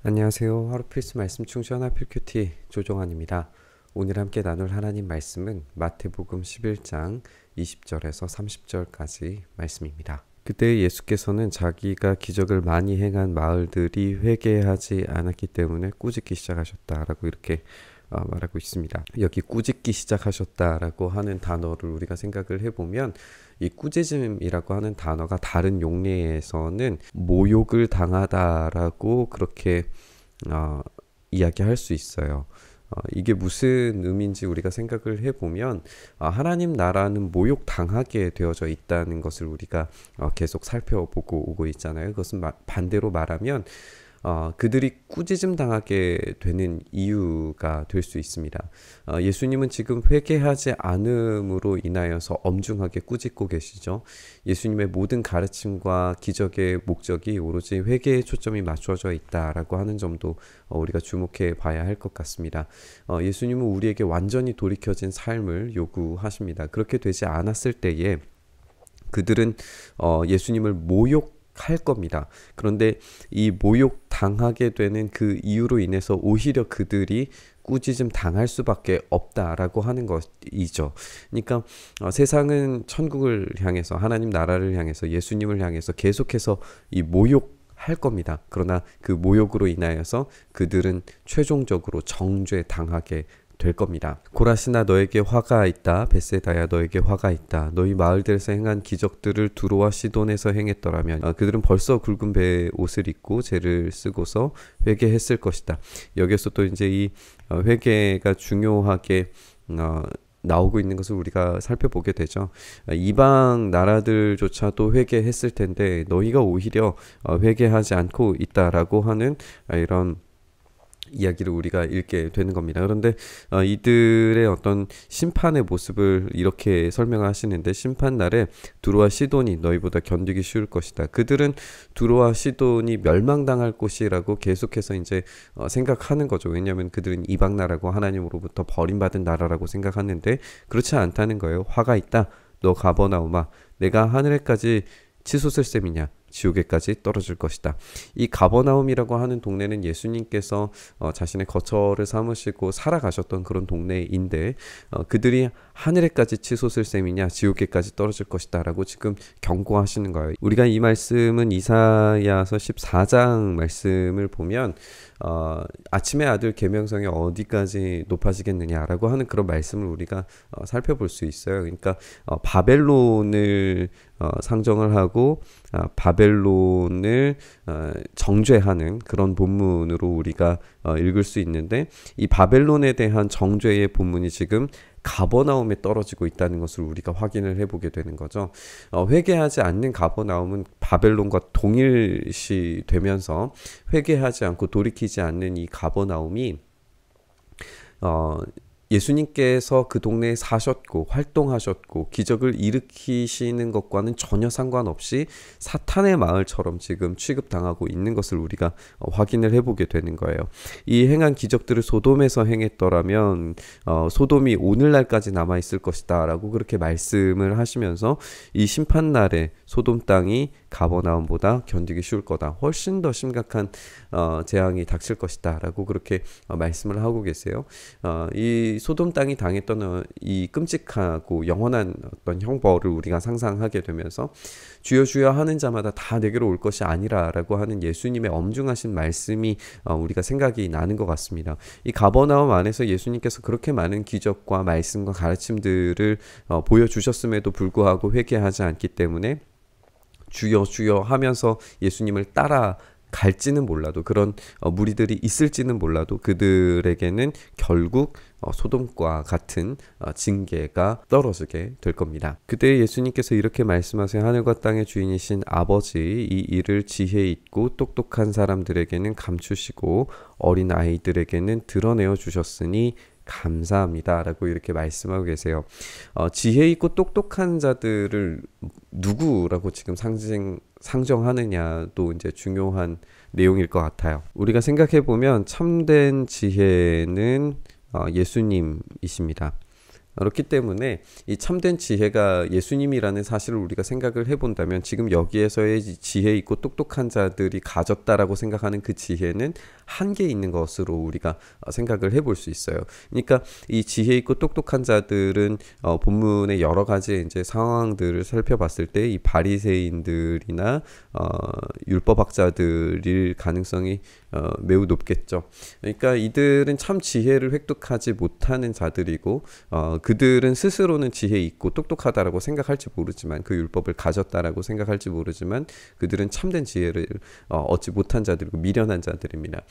안녕하세요. 하루 필수 말씀 충전 하필 큐티 조종환입니다. 오늘 함께 나눌 하나님 말씀은 마태복음 11장 20절에서 30절까지 말씀입니다. 그때 예수께서는 자기가 기적을 많이 행한 마을들이 회개하지 않았기 때문에 꾸짖기 시작하셨다라고 이렇게 말하고 있습니다. 여기 꾸짖기 시작하셨다라고 하는 단어를 우리가 생각을 해보면 이 꾸짖음이라고 하는 단어가 다른 용례에서는 모욕을 당하다라고 그렇게 이야기할 수 있어요. 이게 무슨 의미인지 우리가 생각을 해보면 하나님 나라는 모욕당하게 되어져 있다는 것을 우리가 계속 살펴보고 오고 있잖아요. 그것은 반대로 말하면 그들이 꾸짖음 당하게 되는 이유가 될 수 있습니다. 예수님은 지금 회개하지 않음으로 인하여서 엄중하게 꾸짖고 계시죠. 예수님의 모든 가르침과 기적의 목적이 오로지 회개에 초점이 맞춰져 있다라고 하는 점도 우리가 주목해 봐야 할 것 같습니다. 예수님은 우리에게 완전히 돌이켜진 삶을 요구하십니다. 그렇게 되지 않았을 때에 그들은 예수님을 모욕할 겁니다. 그런데 이 모욕 당하게 되는 그 이유로 인해서 오히려 그들이 꾸짖음 당할 수밖에 없다라고 하는 것이죠. 그러니까 세상은 천국을 향해서 하나님 나라를 향해서 예수님을 향해서 계속해서 이 모욕할 겁니다. 그러나 그 모욕으로 인하여서 그들은 최종적으로 정죄 당하게 될 겁니다. 고라시나 너에게 화가 있다. 벳세다야 너에게 화가 있다. 너희 마을들에서 행한 기적들을 두로와 시돈에서 행했더라면 그들은 벌써 굵은 배의 옷을 입고 죄를 쓰고서 회개했을 것이다. 여기서 또 이제 이 회개가 중요하게 나오고 있는 것을 우리가 살펴보게 되죠. 이방 나라들조차도 회개했을 텐데 너희가 오히려 회개하지 않고 있다라고 하는 이런 이야기를 우리가 읽게 되는 겁니다. 그런데 이들의 어떤 심판의 모습을 이렇게 설명하시는데 심판 날에 두로와 시돈이 너희보다 견디기 쉬울 것이다. 그들은 두로와 시돈이 멸망당할 곳이라고 계속해서 이제 생각하는 거죠. 왜냐하면 그들은 이방 나라고 하나님으로부터 버림받은 나라라고 생각하는데 그렇지 않다는 거예요. 화가 있다. 너 가버나움아 내가 하늘에까지 치솟을 셈이냐 지옥에까지 떨어질 것이다. 이 가버나움이라고 하는 동네는 예수님께서 자신의 거처를 삼으시고 살아가셨던 그런 동네인데 그들이 하늘에까지 치솟을 셈이냐 지옥에까지 떨어질 것이다 라고 지금 경고하시는 거예요. 우리가 이 말씀은 이사야서 14장 말씀을 보면 아침의 아들 계명성이 어디까지 높아지겠느냐라고 하는 그런 말씀을 우리가 살펴볼 수 있어요. 그러니까 바벨론을 상정을 하고 바벨론을 정죄하는 그런 본문으로 우리가 읽을 수 있는데 이 바벨론에 대한 정죄의 본문이 지금 가버나움에 떨어지고 있다는 것을 우리가 확인을 해보게 되는 거죠. 회개하지 않는 가버나움은 바벨론과 동일시 되면서 회개하지 않고 돌이키지 않는 이 가버나움이 예수님께서 그 동네에 사셨고 활동하셨고 기적을 일으키시는 것과는 전혀 상관없이 사탄의 마을처럼 지금 취급당하고 있는 것을 우리가 확인을 해보게 되는 거예요. 이 행한 기적들을 소돔에서 행했더라면 소돔이 오늘날까지 남아있을 것이다 라고 그렇게 말씀을 하시면서 이 심판날에 소돔 땅이 가버나움보다 견디기 쉬울 거다. 훨씬 더 심각한 재앙이 닥칠 것이다 라고 그렇게 말씀을 하고 계세요. 이 소돔 땅이 당했던 이 끔찍하고 영원한 어떤 형벌을 우리가 상상하게 되면서 주여 주여 하는 자마다 다 내게로 올 것이 아니라라고 하는 예수님의 엄중하신 말씀이 우리가 생각이 나는 것 같습니다. 이 가버나움 안에서 예수님께서 그렇게 많은 기적과 말씀과 가르침들을 보여주셨음에도 불구하고 회개하지 않기 때문에 주여 주여 하면서 예수님을 따라 갈지는 몰라도 그런 무리들이 있을지는 몰라도 그들에게는 결국 소돔과 같은 징계가 떨어지게 될 겁니다. 그때 예수님께서 이렇게 말씀하세요. 하늘과 땅의 주인이신 아버지 이 일을 지혜 있고 똑똑한 사람들에게는 감추시고 어린 아이들에게는 드러내어 주셨으니 감사합니다 라고 이렇게 말씀하고 계세요. 지혜 있고 똑똑한 자들을 누구라고 지금 상정하느냐도 이제 중요한 내용일 것 같아요. 우리가 생각해 보면 참된 지혜는 예수님이십니다. 그렇기 때문에 이 참된 지혜가 예수님이라는 사실을 우리가 생각을 해본다면 지금 여기에서의 지혜 있고 똑똑한 자들이 가졌다라고 생각하는 그 지혜는 한계 있는 것으로 우리가 생각을 해볼 수 있어요. 그러니까 이 지혜 있고 똑똑한 자들은 본문의 여러 가지 이제 상황들을 살펴봤을 때 이 바리새인들이나 율법학자들일 가능성이 매우 높겠죠. 그러니까 이들은 참 지혜를 획득하지 못하는 자들이고 그들은 스스로는 지혜 있고 똑똑하다라고 생각할지 모르지만 그 율법을 가졌다라고 생각할지 모르지만 그들은 참된 지혜를 얻지 못한 자들이고 미련한 자들입니다.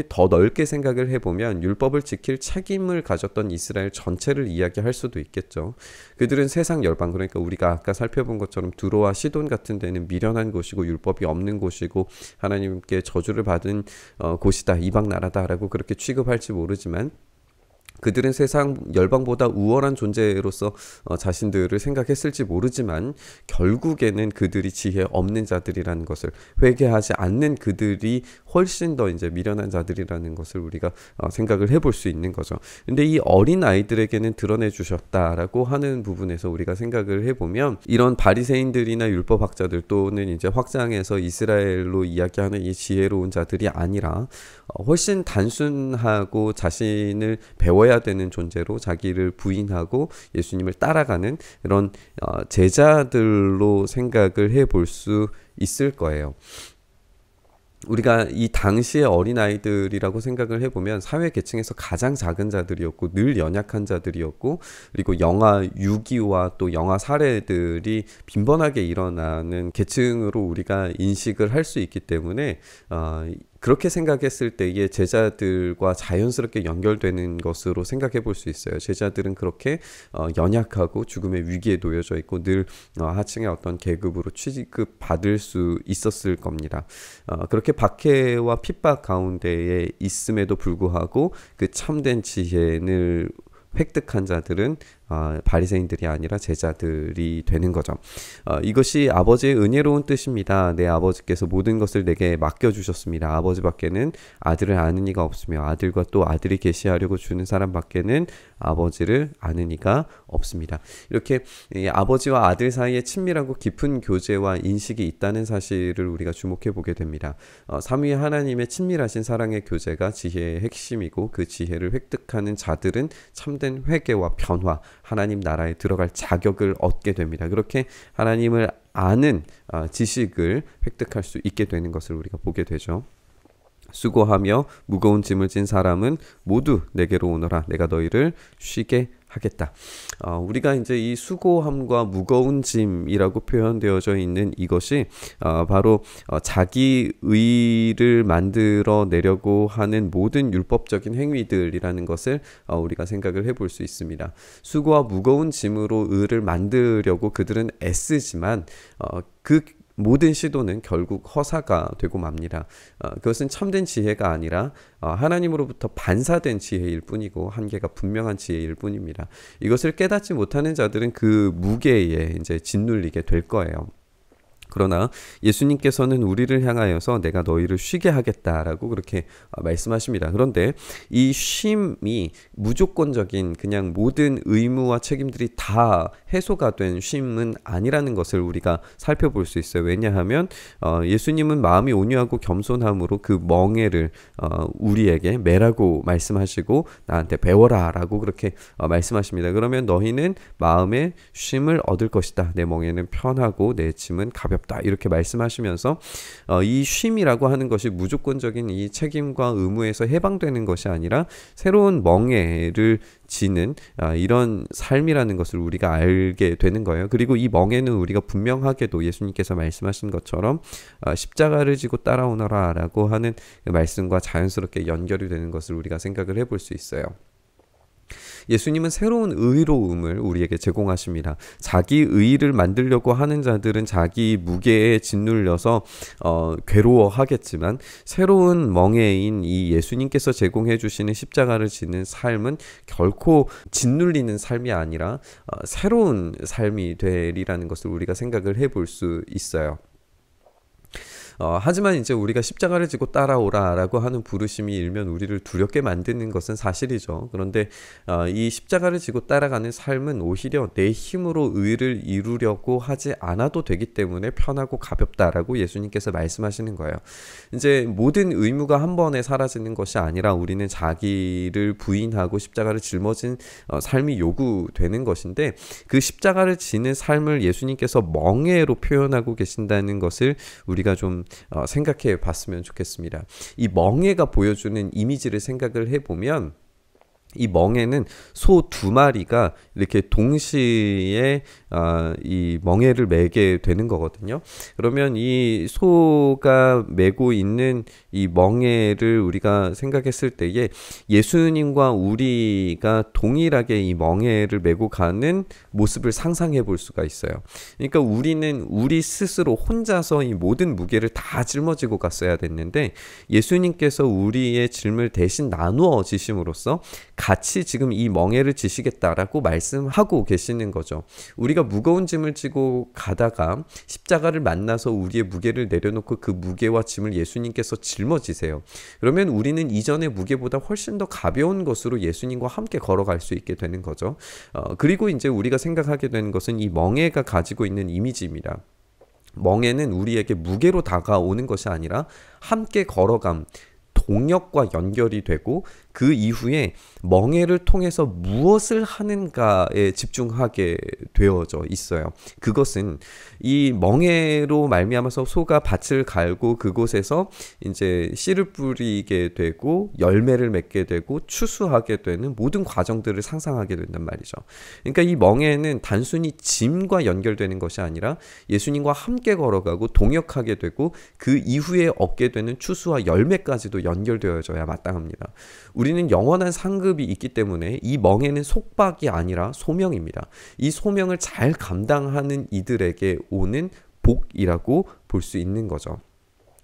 더 넓게 생각을 해보면 율법을 지킬 책임을 가졌던 이스라엘 전체를 이야기할 수도 있겠죠. 그들은 세상 열방, 그러니까 우리가 아까 살펴본 것처럼 두로와 시돈 같은 데는 미련한 곳이고 율법이 없는 곳이고 하나님께 저주를 받은 곳이다, 이방 나라다라고 그렇게 취급할지 모르지만 그들은 세상 열방보다 우월한 존재로서 자신들을 생각했을지 모르지만 결국에는 그들이 지혜 없는 자들이라는 것을, 회개하지 않는 그들이 훨씬 더 이제 미련한 자들이라는 것을 우리가 생각을 해볼 수 있는 거죠. 근데 이 어린 아이들에게는 드러내 주셨다라고 하는 부분에서 우리가 생각을 해보면 이런 바리새인들이나 율법학자들 또는 이제 확장해서 이스라엘로 이야기하는 이 지혜로운 자들이 아니라 훨씬 단순하고 자신을 배워야 되는 존재로 자기를 부인하고 예수님을 따라가는 이런 제자들로 생각을 해볼 수 있을 거예요. 우리가 이 당시의 어린아이들이라고 생각을 해보면 사회 계층에서 가장 작은 자들이었고 늘 연약한 자들이었고 그리고 영아 유기와 또 영아 살해들이 빈번하게 일어나는 계층으로 우리가 인식을 할 수 있기 때문에 그렇게 생각했을 때에 제자들과 자연스럽게 연결되는 것으로 생각해 볼 수 있어요. 제자들은 그렇게 연약하고 죽음의 위기에 놓여져 있고 늘 하층의 어떤 계급으로 취급받을 수 있었을 겁니다. 그렇게 박해와 핍박 가운데에 있음에도 불구하고 그 참된 지혜를 획득한 자들은 바리새인들이 아니라 제자들이 되는 거죠. 이것이 아버지의 은혜로운 뜻입니다. 내 아버지께서 모든 것을 내게 맡겨주셨습니다. 아버지밖에는 아들을 아는 이가 없으며 아들과 또 아들이 계시하려고 주는 사람밖에는 아버지를 아는 이가 없습니다. 이렇게 아버지와 아들 사이에 친밀하고 깊은 교제와 인식이 있다는 사실을 우리가 주목해 보게 됩니다. 삼위의 하나님의 친밀하신 사랑의 교제가 지혜의 핵심이고 그 지혜를 획득하는 자들은 참된 회개와 변화, 하나님 나라에 들어갈 자격을 얻게 됩니다. 그렇게 하나님을 아는 지식을 획득할 수 있게 되는 것을 우리가 보게 되죠. 수고하며 무거운 짐을 진 사람은 모두 내게로 오너라. 내가 너희를 쉬게 하겠다. 우리가 이제 이 수고함과 무거운 짐이라고 표현되어져 있는 이것이 바로 자기 의를 만들어 내려고 하는 모든 율법적인 행위들이라는 것을 우리가 생각을 해볼 수 있습니다. 수고와 무거운 짐으로 의를 만들려고 그들은 애쓰지만 그 모든 시도는 결국 허사가 되고 맙니다. 그것은 참된 지혜가 아니라 하나님으로부터 반사된 지혜일 뿐이고 한계가 분명한 지혜일 뿐입니다. 이것을 깨닫지 못하는 자들은 그 무게에 이제 짓눌리게 될 거예요. 그러나 예수님께서는 우리를 향하여서 내가 너희를 쉬게 하겠다라고 그렇게 말씀하십니다. 그런데 이 쉼이 무조건적인 그냥 모든 의무와 책임들이 다 해소가 된 쉼은 아니라는 것을 우리가 살펴볼 수 있어요. 왜냐하면 예수님은 마음이 온유하고 겸손함으로 그 멍에를 우리에게 매라고 말씀하시고 나한테 배워라 라고 그렇게 말씀하십니다. 그러면 너희는 마음의 쉼을 얻을 것이다. 내 멍에는 편하고 내 짐은 가볍다. 이렇게 말씀하시면서 이 쉼이라고 하는 것이 무조건적인 이 책임과 의무에서 해방되는 것이 아니라 새로운 멍에를 지는 이런 삶이라는 것을 우리가 알게 되는 거예요. 그리고 이 멍에는 우리가 분명하게도 예수님께서 말씀하신 것처럼 십자가를 지고 따라오너라 라고 하는 말씀과 자연스럽게 연결이 되는 것을 우리가 생각을 해볼 수 있어요. 예수님은 새로운 의로움을 우리에게 제공하십니다. 자기 의를 만들려고 하는 자들은 자기 무게에 짓눌려서 괴로워하겠지만 새로운 멍에인 이 예수님께서 제공해 주시는 십자가를 지는 삶은 결코 짓눌리는 삶이 아니라 새로운 삶이 되리라는 것을 우리가 생각을 해볼 수 있어요. 하지만 이제 우리가 십자가를 지고 따라오라라고 하는 부르심이 일면 우리를 두렵게 만드는 것은 사실이죠. 그런데 이 십자가를 지고 따라가는 삶은 오히려 내 힘으로 의를 이루려고 하지 않아도 되기 때문에 편하고 가볍다라고 예수님께서 말씀하시는 거예요. 이제 모든 의무가 한 번에 사라지는 것이 아니라 우리는 자기를 부인하고 십자가를 짊어진 삶이 요구되는 것인데, 그 십자가를 지는 삶을 예수님께서 멍에로 표현하고 계신다는 것을 우리가 좀 생각해 봤으면 좋겠습니다. 이 멍에가 보여주는 이미지를 생각을 해보면, 이 멍에는 소 두 마리가 이렇게 동시에 이 멍에를 매게 되는 거거든요. 그러면 이 소가 메고 있는 이 멍에를 우리가 생각했을 때에 예수님과 우리가 동일하게 이 멍에를 메고 가는 모습을 상상해 볼 수가 있어요. 그러니까 우리는 우리 스스로 혼자서 이 모든 무게를 다 짊어지고 갔어야 됐는데, 예수님께서 우리의 짐을 대신 나누어 지심으로써 같이 지금 이 멍에를 지시겠다라고 말씀하고 계시는 거죠. 우리가 무거운 짐을 지고 가다가 십자가를 만나서 우리의 무게를 내려놓고 그 무게와 짐을 예수님께서 짊어지세요. 그러면 우리는 이전의 무게보다 훨씬 더 가벼운 것으로 예수님과 함께 걸어갈 수 있게 되는 거죠. 그리고 이제 우리가 생각하게 되는 것은 이 멍에가 가지고 있는 이미지입니다. 멍에는 우리에게 무게로 다가오는 것이 아니라 함께 걸어감, 동역과 연결이 되고, 그 이후에 멍에를 통해서 무엇을 하는가에 집중하게 되어져 있어요. 그것은 이 멍에로 말미암아서 소가 밭을 갈고 그곳에서 이제 씨를 뿌리게 되고 열매를 맺게 되고 추수하게 되는 모든 과정들을 상상하게 된단 말이죠. 그러니까 이 멍에는 단순히 짐과 연결되는 것이 아니라 예수님과 함께 걸어가고 동역하게 되고 그 이후에 얻게 되는 추수와 열매까지도 연결되어져야 마땅합니다. 우리는 영원한 상급이 있기 때문에 이 멍에는 속박이 아니라 소명입니다. 이 소명을 잘 감당하는 이들에게 오는 복이라고 볼 수 있는 거죠.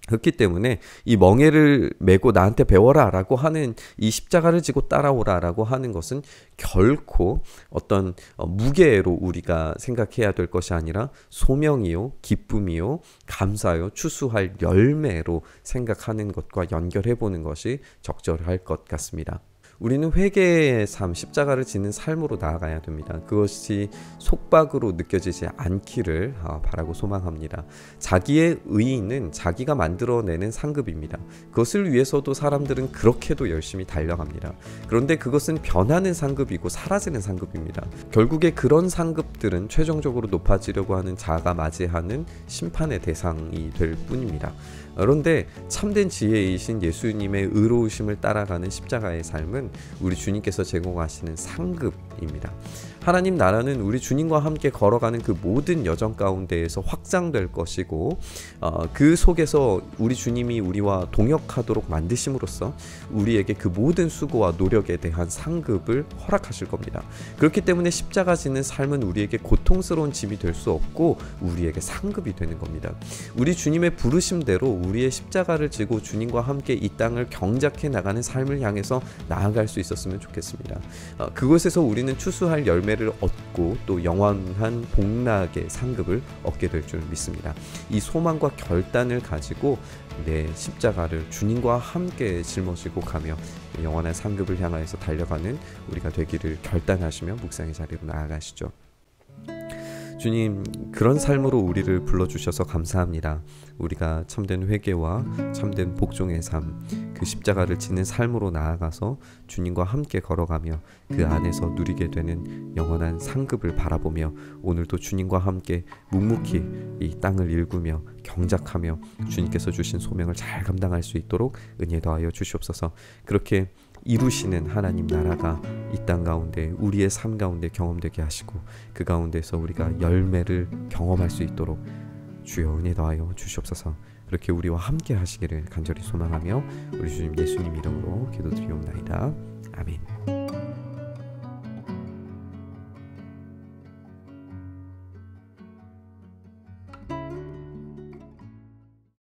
그렇기 때문에 이 멍에를 메고 나한테 배워라 라고 하는, 이 십자가를 지고 따라오라 라고 하는 것은 결코 어떤 무게로 우리가 생각해야 될 것이 아니라 소명이요, 기쁨이요, 감사요, 추수할 열매로 생각하는 것과 연결해 보는 것이 적절할 것 같습니다. 우리는 회개의 삶, 십자가를 지는 삶으로 나아가야 됩니다. 그것이 속박으로 느껴지지 않기를 바라고 소망합니다. 자기의 의의는 자기가 만들어내는 상급입니다. 그것을 위해서도 사람들은 그렇게도 열심히 달려갑니다. 그런데 그것은 변하는 상급이고 사라지는 상급입니다. 결국에 그런 상급들은 최종적으로 높아지려고 하는 자가 맞이하는 심판의 대상이 될 뿐입니다. 그런데 참된 지혜이신 예수님의 의로우심을 따라가는 십자가의 삶은 우리 주님께서 제공하시는 상급입니다. 하나님 나라는 우리 주님과 함께 걸어가는 그 모든 여정 가운데에서 확장될 것이고, 그 속에서 우리 주님이 우리와 동역하도록 만드심으로써 우리에게 그 모든 수고와 노력에 대한 상급을 허락하실 겁니다. 그렇기 때문에 십자가 지는 삶은 우리에게 고통스러운 짐이 될 수 없고 우리에게 상급이 되는 겁니다. 우리 주님의 부르심대로 우리의 십자가를 지고 주님과 함께 이 땅을 경작해 나가는 삶을 향해서 나아갈 수 있었으면 좋겠습니다. 그곳에서 우리는 추수할 열매를 얻고 또 영원한 복락의 상급을 얻게 될 줄 믿습니다. 이 소망과 결단을 가지고 내 십자가를 주님과 함께 짊어지고 가며 영원한 상급을 향하여서 달려가는 우리가 되기를 결단하시며 묵상의 자리로 나아가시죠. 주님, 그런 삶으로 우리를 불러주셔서 감사합니다. 우리가 참된 회개와 참된 복종의 삶, 그 십자가를 지는 삶으로 나아가서 주님과 함께 걸어가며 그 안에서 누리게 되는 영원한 상급을 바라보며 오늘도 주님과 함께 묵묵히 이 땅을 일구며 경작하며 주님께서 주신 소명을 잘 감당할 수 있도록 은혜 더하여 주시옵소서. 그렇게 이루시는 하나님 나라가 이 땅 가운데 우리의 삶 가운데 경험되게 하시고 그 가운데서 우리가 열매를 경험할 수 있도록 주여 은혜 더하여 주시옵소서. 그렇게 우리와 함께 하시기를 간절히 소망하며 우리 주님 예수님 이름으로 기도드리옵나이다. 아멘.